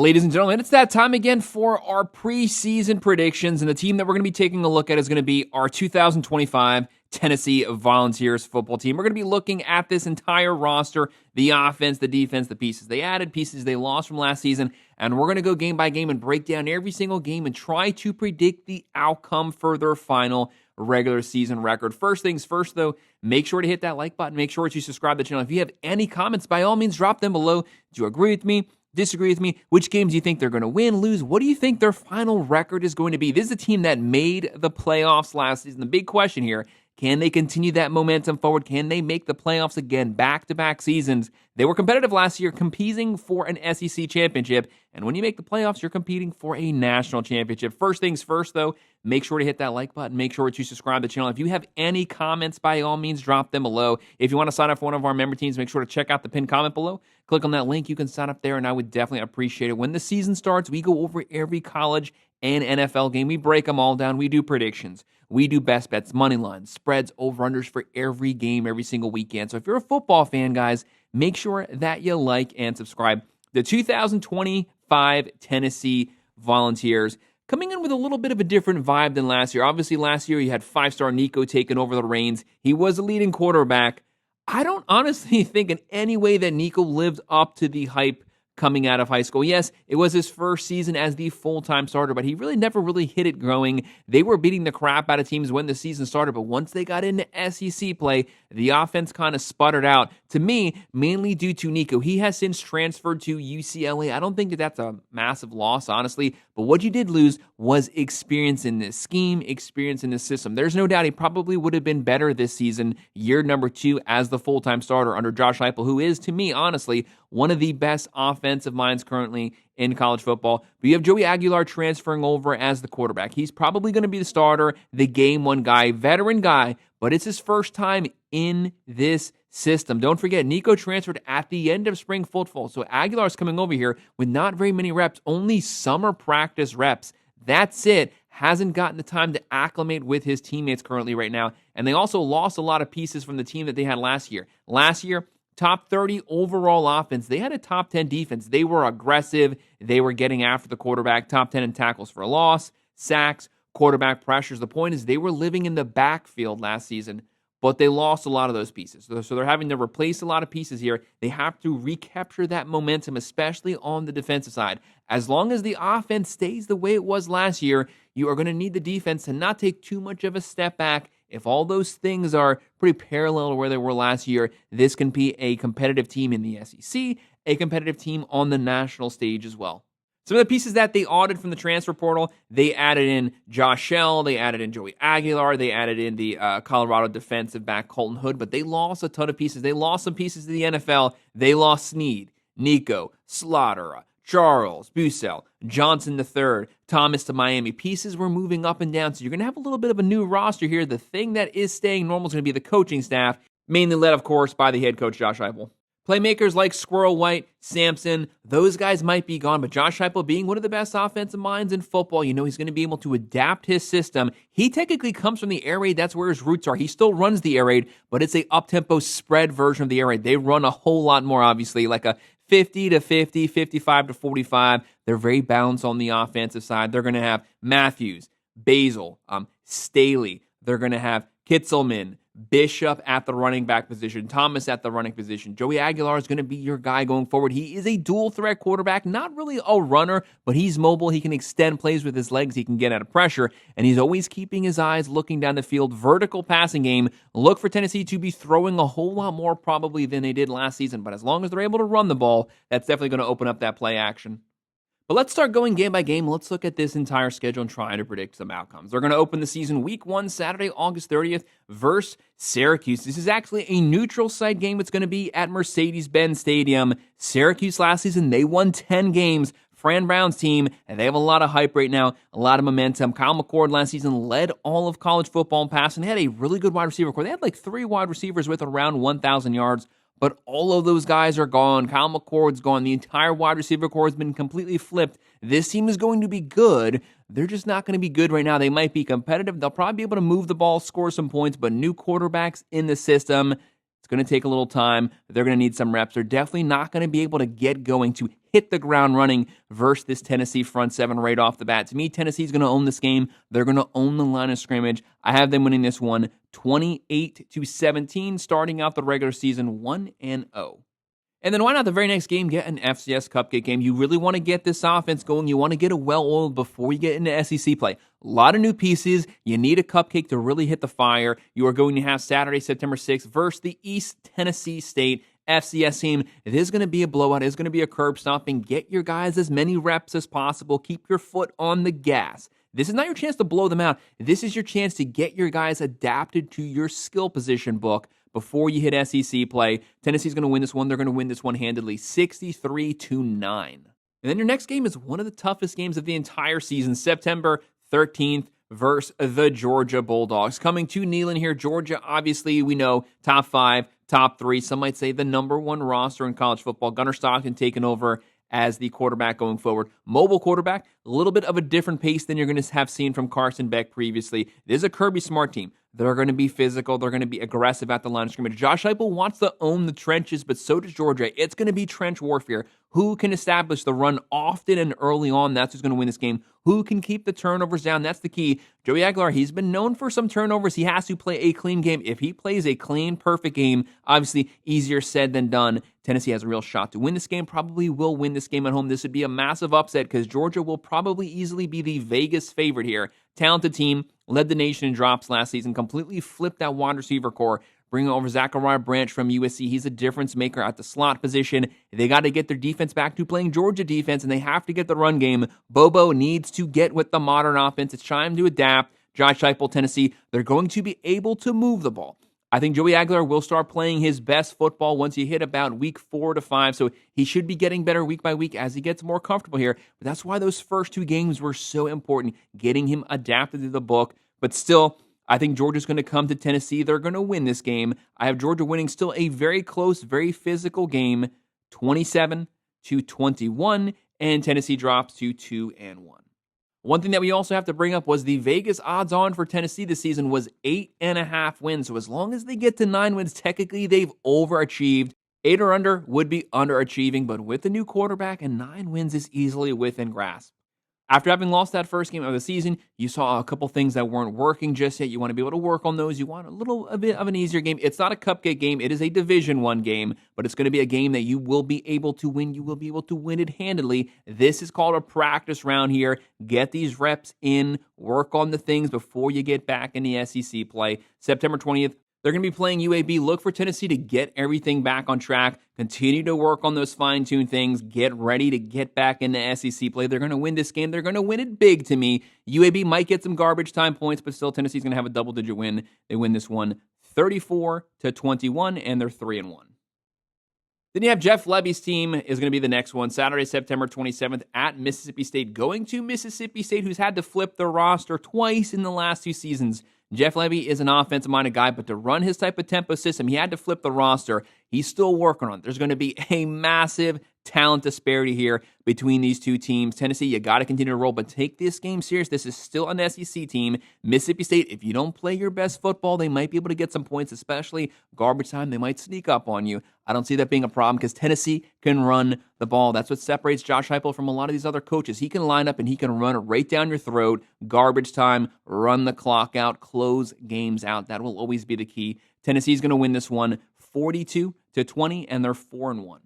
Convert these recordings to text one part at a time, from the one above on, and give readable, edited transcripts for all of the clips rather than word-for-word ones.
Ladies and gentlemen, it's that time again for our preseason predictions, and the team that we're going to be taking a look at is going to be our 2025 Tennessee Volunteers football team. We're going to be looking at this entire roster, the offense, the defense, the pieces they added, pieces they lost from last season, and we're going to go game by game and break down every single game and try to predict the outcome for their final regular season record. First things first, though, make sure to hit that like button. Make sure to subscribe to the channel. If you have any comments, by all means, drop them below. Do you agree with me? Disagree with me? Which games do you think they're going to win, lose? What do you think their final record is going to be? This is a team that made the playoffs last season. The big question here, can they continue that momentum forward? Can they make the playoffs again, back-to-back seasons? They were competitive last year, competing for an SEC championship. And when you make the playoffs, you're competing for a national championship. First things first, though, make sure to hit that like button. Make sure to subscribe to the channel. If you have any comments, by all means, drop them below. If you want to sign up for one of our member teams, make sure to check out the pinned comment below. Click on that link. You can sign up there, and I would definitely appreciate it. When the season starts, we go over every college and NFL game. We break them all down. We do predictions. We do best bets, money lines, spreads, over-unders for every game, every single weekend. So if you're a football fan, guys, make sure that you like and subscribe. The 2025 Tennessee Volunteers coming in with a little bit of a different vibe than last year. Obviously, last year you had five-star Nico taking over the reins. He was the leading quarterback. I don't honestly think in any way that Nico lived up to the hype coming out of high school. Yes, it was his first season as the full-time starter, but he never really hit it growing. They were beating the crap out of teams when the season started, but once they got into SEC play, the offense kind of sputtered out. To me, mainly due to Nico. He has since transferred to UCLA. I don't think that that's a massive loss, honestly, but what you did lose was experience in this scheme, experience in this system. There's no doubt he probably would have been better this season, year number 2 as the full-time starter under Josh Heupel, who is, to me, honestly, one of the best offensive minds currently in college football. But you have Joey Aguilar transferring over as the quarterback. He's probably going to be the starter, the game one guy, veteran guy, but it's his first time in this system. Don't forget, Nico transferred at the end of spring football, so Aguilar's coming over here with not very many reps, only summer practice reps. That's it. Hasn't gotten the time to acclimate with his teammates currently right now, and they also lost a lot of pieces from the team that they had last year. Last year, top 30 overall offense. They had a top 10 defense. They were aggressive. They were getting after the quarterback. Top 10 in tackles for a loss, sacks, quarterback pressures. The point is they were living in the backfield last season, but they lost a lot of those pieces. So they're having to replace a lot of pieces here. They have to recapture that momentum, especially on the defensive side. As long as the offense stays the way it was last year, you are going to need the defense to not take too much of a step back. If all those things are pretty parallel to where they were last year, this can be a competitive team in the SEC, a competitive team on the national stage as well. Some of the pieces that they audited from the transfer portal, they added in Josh Shell, they added in Joey Aguilar, they added in the Colorado defensive back Colton Hood, but they lost a ton of pieces. They lost some pieces to the NFL. They lost Snead, Nico, Slaughter, Charles, Bussell, Johnson III, Thomas to Miami. Pieces were moving up and down, so you're going to have a little bit of a new roster here. The thing that is staying normal is going to be the coaching staff, mainly led, of course, by the head coach, Josh Heupel. Playmakers like Squirrel White, Sampson, those guys might be gone, but Josh Heupel being one of the best offensive minds in football, you know he's going to be able to adapt his system. He technically comes from the air raid. That's where his roots are. He still runs the air raid, but it's a up-tempo spread version of the air raid. They run a whole lot more, obviously, like a 50 to 50, 55 to 45. They're very balanced on the offensive side. They're going to have Matthews, Basil, Staley. They're going to have Kitzelman, Bishop at the running back position, Thomas at the running position. Joey Aguilar is going to be your guy going forward. He is a dual threat quarterback, not really a runner, but he's mobile. He can extend plays with his legs. He can get out of pressure, and he's always keeping his eyes looking down the field. Vertical passing game. Look for Tennessee to be throwing a whole lot more probably than they did last season, but as long as they're able to run the ball, that's definitely going to open up that play action. But let's start going game by game. Let's look at this entire schedule and try to predict some outcomes. They're going to open the season week 1, Saturday, August 30th, versus Syracuse. This is actually a neutral site game. It's going to be at Mercedes-Benz Stadium. Syracuse last season, they won 10 games. Fran Brown's team, and they have a lot of hype right now, a lot of momentum. Kyle McCord last season led all of college football in passing. They had a really good wide receiver core. They had like 3 wide receivers with around 1,000 yards. But all of those guys are gone. Kyle McCord's gone. The entire wide receiver core has been completely flipped. This team is going to be good. They're just not going to be good right now. They might be competitive. They'll probably be able to move the ball, score some points, but new quarterbacks in the system. It's going to take a little time. They're going to need some reps. They're definitely not going to be able to get going to hit the ground running versus this Tennessee front seven right off the bat. To me, Tennessee's going to own this game. They're going to own the line of scrimmage. I have them winning this one 28-17, starting out the regular season 1-0. And then why not the very next game get an FCS Cupcake game? You really want to get this offense going. You want to get it well-oiled before you get into SEC play. A lot of new pieces. You need a cupcake to really hit the fire. You are going to have Saturday, September 6th versus the East Tennessee State FCS team. It is going to be a blowout. It is going to be a curb stomping. Get your guys as many reps as possible. Keep your foot on the gas. This is not your chance to blow them out. This is your chance to get your guys adapted to your skill position book before you hit SEC play. Tennessee's going to win this one. They're going to win this one handedly, 63-9. And then your next game is one of the toughest games of the entire season, September 13th versus the Georgia Bulldogs. Coming to Neyland here, Georgia, obviously, we know, top 5, top 3. Some might say the number 1 roster in college football. Gunnar Stockton taking over as the quarterback going forward. Mobile quarterback, a little bit of a different pace than you're going to have seen from Carson Beck previously. This is a Kirby Smart team. They're going to be physical. They're going to be aggressive at the line of scrimmage. Josh Heupel wants to own the trenches, but so does Georgia. It's going to be trench warfare. Who can establish the run often and early on? That's who's going to win this game. Who can keep the turnovers down? That's the key. Joey Aguilar, he's been known for some turnovers. He has to play a clean game. If he plays a clean, perfect game, obviously easier said than done. Tennessee has a real shot to win this game, probably will win this game at home. This would be a massive upset because Georgia will probably easily be the Vegas favorite here. Talented team, led the nation in drops last season, completely flipped that wide receiver core, bringing over Zachariah Branch from USC. He's a difference maker at the slot position. They got to get their defense back to playing Georgia defense, and they have to get the run game. Bobo needs to get with the modern offense. It's time to adapt. Josh Heupel, Tennessee, they're going to be able to move the ball. I think Joey Aguilar will start playing his best football once you hit about week 4 to 5, so he should be getting better week by week as he gets more comfortable here. But that's why those first 2 games were so important, getting him adapted to the book. But still, I think Georgia's going to come to Tennessee. They're going to win this game. I have Georgia winning still a very close, very physical game, 27-21, and Tennessee drops to 2-1. One thing that we also have to bring up was the Vegas odds-on for Tennessee this season was 8.5 wins. So as long as they get to 9 wins, technically they've overachieved. 8 or under would be underachieving, but with the new quarterback, and 9 wins is easily within grasp. After having lost that first game of the season, you saw a couple things that weren't working just yet. You want to be able to work on those. You want a bit of an easier game. It's not a cupcake game. It is a Division I game, but it's going to be a game that you will be able to win. You will be able to win it handily. This is called a practice round here. Get these reps in. Work on the things before you get back in the SEC play. September 20th, they're going to be playing UAB. Look for Tennessee to get everything back on track. Continue to work on those fine-tuned things. Get ready to get back into SEC play. They're going to win this game. They're going to win it big to me. UAB might get some garbage time points, but still Tennessee's going to have a double-digit win. They win this one 34-21, and they're 3-1. Then you have Jeff Lebby's team is going to be the next one. Saturday, September 27th at Mississippi State. Going to Mississippi State, who's had to flip their roster twice in the last 2 seasons. Jeff Lebby is an offensive-minded guy, but to run his type of tempo system, he had to flip the roster. He's still working on it. There's going to be a massive talent disparity here between these 2 teams. Tennessee, you got to continue to roll, but take this game serious. This is still an SEC team. Mississippi State, if you don't play your best football, they might be able to get some points, especially garbage time. They might sneak up on you. I don't see that being a problem because Tennessee can run the ball. That's what separates Josh Heupel from a lot of these other coaches. He can line up and he can run it right down your throat. Garbage time, run the clock out, close games out. That will always be the key. Tennessee's going to win this one 42-20, and they're 4-1.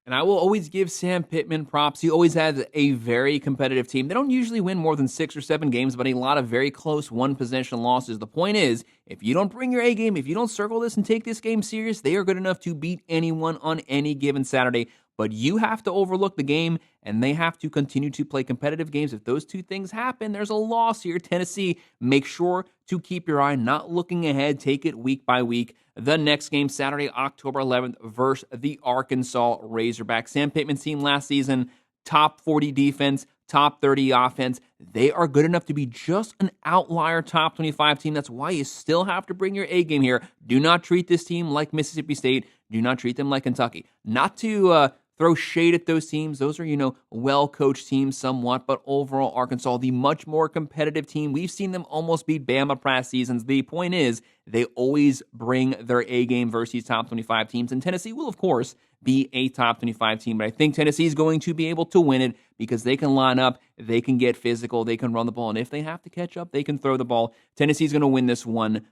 And I will always give Sam Pittman props. He always has a very competitive team. They don't usually win more than 6 or 7 games, but a lot of very close one-possession losses. The point is, if you don't bring your A game, if you don't circle this and take this game serious, they are good enough to beat anyone on any given Saturday. But you have to overlook the game, and they have to continue to play competitive games. If those 2 things happen, there's a loss here. Tennessee, make sure to keep your eye not looking ahead. Take it week by week. The next game, Saturday, October 11th, versus the Arkansas Razorbacks. Sam Pittman's team last season, top 40 defense, top 30 offense. They are good enough to be just an outlier top 25 team. That's why you still have to bring your A game here. Do not treat this team like Mississippi State. Do not treat them like Kentucky. Not to throw shade at those teams. Those are, well-coached teams somewhat, but overall, Arkansas, the much more competitive team. We've seen them almost beat Bama past seasons. The point is, they always bring their A game versus these top 25 teams, and Tennessee will, of course, be a top 25 team, but I think Tennessee is going to be able to win it because they can line up, they can get physical, they can run the ball, and if they have to catch up, they can throw the ball. Tennessee's going to win this one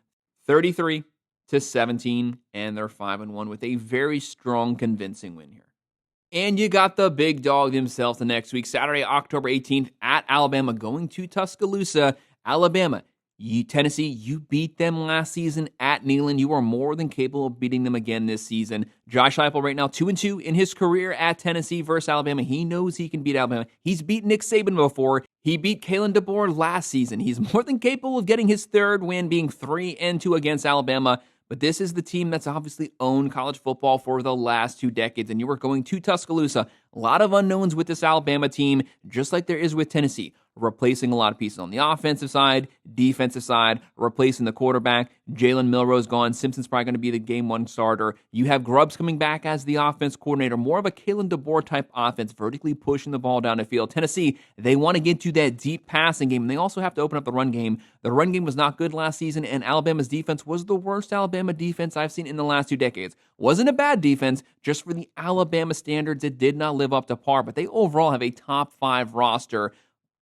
33-17, and they're 5-1 with a very strong, convincing win here. And you got the big dog himself the next week, Saturday, October 18th, at Alabama, going to Tuscaloosa. Alabama, Tennessee, you beat them last season at Neyland. You are more than capable of beating them again this season. Josh Heupel right now 2-2 in his career at Tennessee versus Alabama. He knows he can beat Alabama. He's beat Nick Saban before. He beat Kalen DeBoer last season. He's more than capable of getting his third win, being 3-2 against Alabama. But this is the team that's obviously owned college football for the last 2 decades, and you are going to Tuscaloosa. A lot of unknowns with this Alabama team, just like there is with Tennessee. Replacing a lot of pieces on the offensive side, defensive side, replacing the quarterback. Jalen Milroe's gone. Simpson's probably going to be the game 1 starter. You have Grubbs coming back as the offense coordinator. More of a Kalen DeBoer type offense, vertically pushing the ball down the field. Tennessee, they want to get to that deep passing game, and they also have to open up the run game. The run game was not good last season, and Alabama's defense was the worst Alabama defense I've seen in the last 2 decades. Wasn't a bad defense, just for the Alabama standards, it did not live up to par, but they overall have a top 5 roster.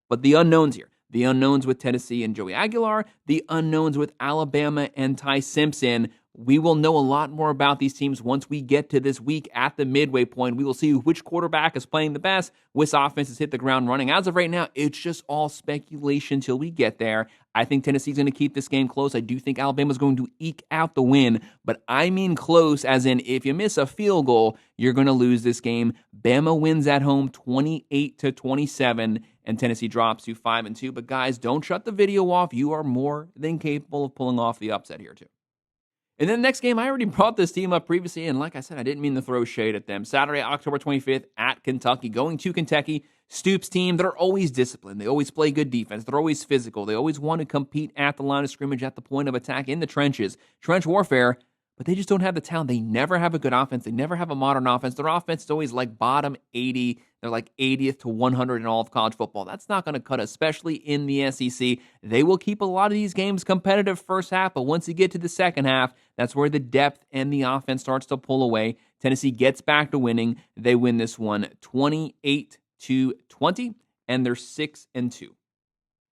But the unknowns here, the unknowns with Tennessee and Joey Aguilar, the unknowns with Alabama and Ty Simpson. We will know a lot more about these teams once we get to this week at the midway point. We will see which quarterback is playing the best, which offenses hit the ground running. As of right now, it's just all speculation till we get there. I think Tennessee's going to keep this game close. I do think Alabama's going to eke out the win, but I mean close as in if you miss a field goal, you're going to lose this game. Bama wins at home 28-27, and Tennessee drops to 5-2. But guys, don't shut the video off. You are more than capable of pulling off the upset here too. And then the next game, I already brought this team up previously, and like I said, I didn't mean to throw shade at them. Saturday, October 25th at Kentucky, going to Kentucky. Stoops team, they're always disciplined. They always play good defense. They're always physical. They always want to compete at the line of scrimmage, at the point of attack, in the trenches. Trench warfare, but they just don't have the talent. They never have a good offense. They never have a modern offense. Their offense is always like bottom 80. They're like 80th to 100 in all of college football. That's not going to cut, especially in the SEC. They will keep a lot of these games competitive first half, but once you get to the second half, that's where the depth and the offense starts to pull away. Tennessee gets back to winning. They win this one 28-20, and they're 6-2.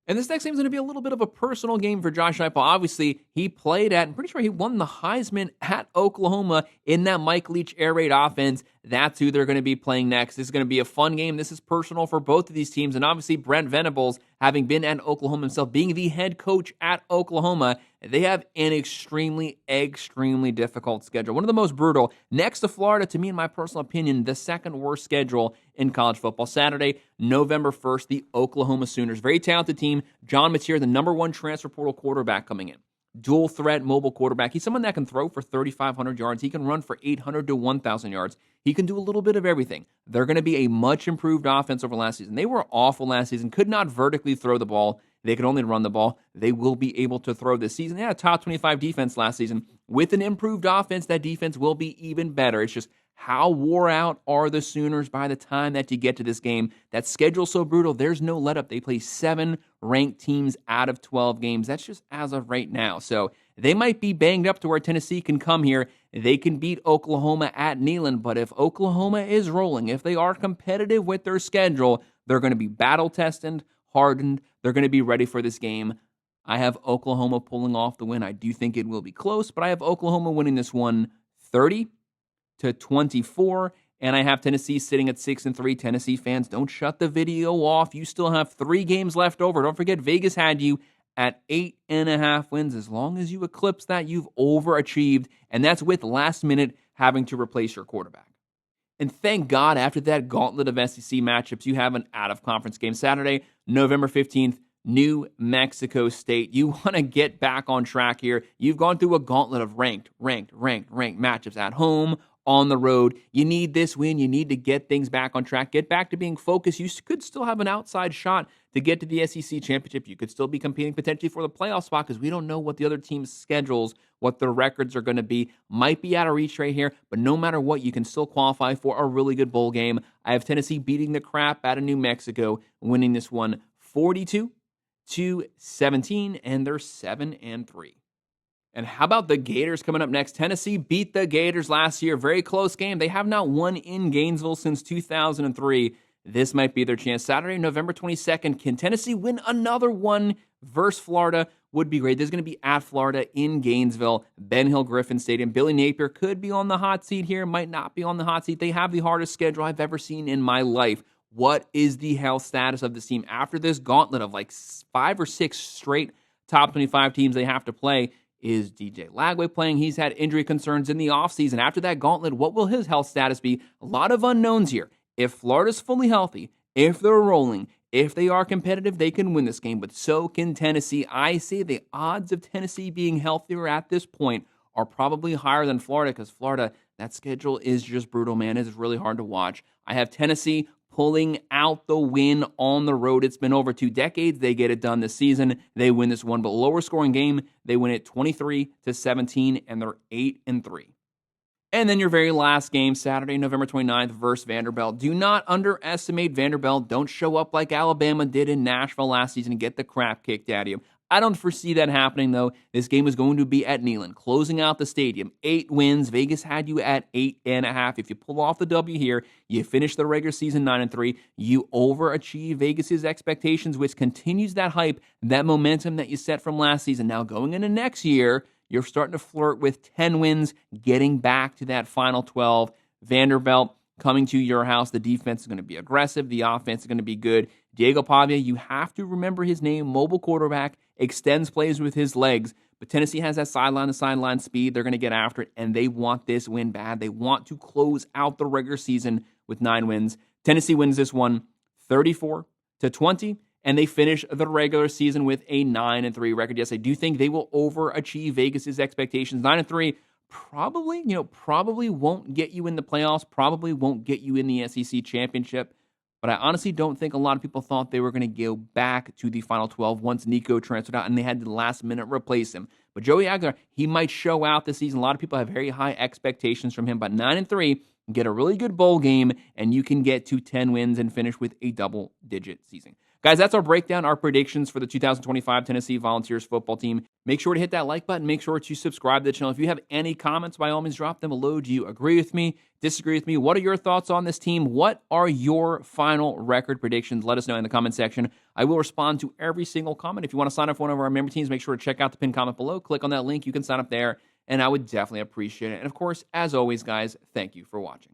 And this next game is going to be a little bit of a personal game for Josh Heupel. Obviously, he played at, I'm pretty sure he won the Heisman at Oklahoma in that Mike Leach air raid offense. That's who they're going to be playing next. This is going to be a fun game. This is personal for both of these teams. And obviously, Brent Venables, having been at Oklahoma himself, being the head coach at Oklahoma, they have an extremely difficult schedule. One of the most brutal. Next to Florida, to me, in my personal opinion, the second worst schedule in college football. Saturday, November 1st, the Oklahoma Sooners. Very talented team. John Mateer, the number 1 transfer portal quarterback coming in. Dual threat mobile quarterback. He's someone that can throw for 3,500 yards. He can run for 800 to 1,000 yards. He can do a little bit of everything. They're going to be a much improved offense over last season. They were awful last season. Could not vertically throw the ball. They could only run the ball. They will be able to throw this season. They had a top 25 defense last season. With an improved offense, that defense will be even better. It's just how wore out are the Sooners by the time that you get to this game? That schedule's so brutal, there's no let-up. They play 7 ranked teams out of 12 games. That's just as of right now. So they might be banged up to where Tennessee can come here. They can beat Oklahoma at Neyland, but if Oklahoma is rolling, if they are competitive with their schedule, they're going to be battle-tested, hardened. They're going to be ready for this game. I have Oklahoma pulling off the win. I do think it will be close, but I have Oklahoma winning this one 30-24, and I have Tennessee sitting at 6-3. Tennessee fans, don't shut the video off. You still have 3 games left over. Don't forget, Vegas had you at 8.5 wins. As long as you eclipse that, you've overachieved, and that's with last minute having to replace your quarterback. And thank God, after that gauntlet of SEC matchups, you have an out-of-conference game. Saturday, November 15th, New Mexico State. You want to get back on track here. You've gone through a gauntlet of ranked matchups at home, on the road. You need this win. You need to get things back on track. Get back to being focused. You could still have an outside shot to get to the SEC championship. You could still be competing potentially for the playoff spot because we don't know what the other team's schedules, what their records are going to be. Might be out of reach right here, but no matter what, you can still qualify for a really good bowl game. I have Tennessee beating the crap out of New Mexico, winning this one 42-17, and they're 7-3. And how about the Gators coming up next? Tennessee beat the Gators last year. Very close game. They have not won in Gainesville since 2003. This might be their chance. Saturday, November 22nd. Can Tennessee win another one versus Florida? Would be great. This is going to be at Florida in Gainesville, Ben Hill Griffin Stadium. Billy Napier could be on the hot seat here, might not be on the hot seat. They have the hardest schedule I've ever seen in my life. What is the health status of this team after this gauntlet of like 5 or 6 straight top 25 teams they have to play? Is DJ Lagway playing? He's had injury concerns in the offseason. After that gauntlet, what will his health status be? A lot of unknowns here. If Florida's fully healthy, if they're rolling, if they are competitive, they can win this game, but so can Tennessee. I say the odds of Tennessee being healthier at this point are probably higher than Florida because Florida, that schedule is just brutal, man. It is really hard to watch. I have Tennessee pulling out the win on the road. It's been over 2 decades. They get it done this season. They win this one, but lower scoring game. They win it 23-17, and they're 8-3. And then your very last game, Saturday, November 29th versus Vanderbilt. Do not underestimate Vanderbilt. Don't show up like Alabama did in Nashville last season and get the crap kicked out of you. I don't foresee that happening, though. This game is going to be at Neyland, closing out the stadium. 8 wins. Vegas had you at 8.5. If you pull off the W here, you finish the regular season 9-3. You overachieve Vegas's expectations, which continues that hype, that momentum that you set from last season. Now, going into next year, you're starting to flirt with 10 wins, getting back to that final 12. Vanderbilt coming to your house. The defense is going to be aggressive. The offense is going to be good. Diego Pavia, you have to remember his name, mobile quarterback, extends plays with his legs. But Tennessee has that sideline-to-sideline speed. They're going to get after it, and they want this win bad. They want to close out the regular season with 9 wins. Tennessee wins this one 34-20, and they finish the regular season with a 9-3 record. Yes, I do think they will overachieve Vegas's expectations. 9-3 probably won't get you in the playoffs, probably won't get you in the SEC championship. But I honestly don't think a lot of people thought they were going to go back to the Final 12 once Nico transferred out and they had to last minute replace him. But Joey Aguilar, he might show out this season. A lot of people have very high expectations from him. But 9-3, get a really good bowl game, and you can get to 10 wins and finish with a double-digit season. Guys, that's our breakdown, our predictions for the 2025 Tennessee Volunteers football team. Make sure to hit that like button. Make sure to subscribe to the channel. If you have any comments, by all means, drop them below. Do you agree with me? Disagree with me? What are your thoughts on this team? What are your final record predictions? Let us know in the comment section. I will respond to every single comment. If you want to sign up for one of our member teams, make sure to check out the pinned comment below. Click on that link. You can sign up there, and I would definitely appreciate it. And, of course, as always, guys, thank you for watching.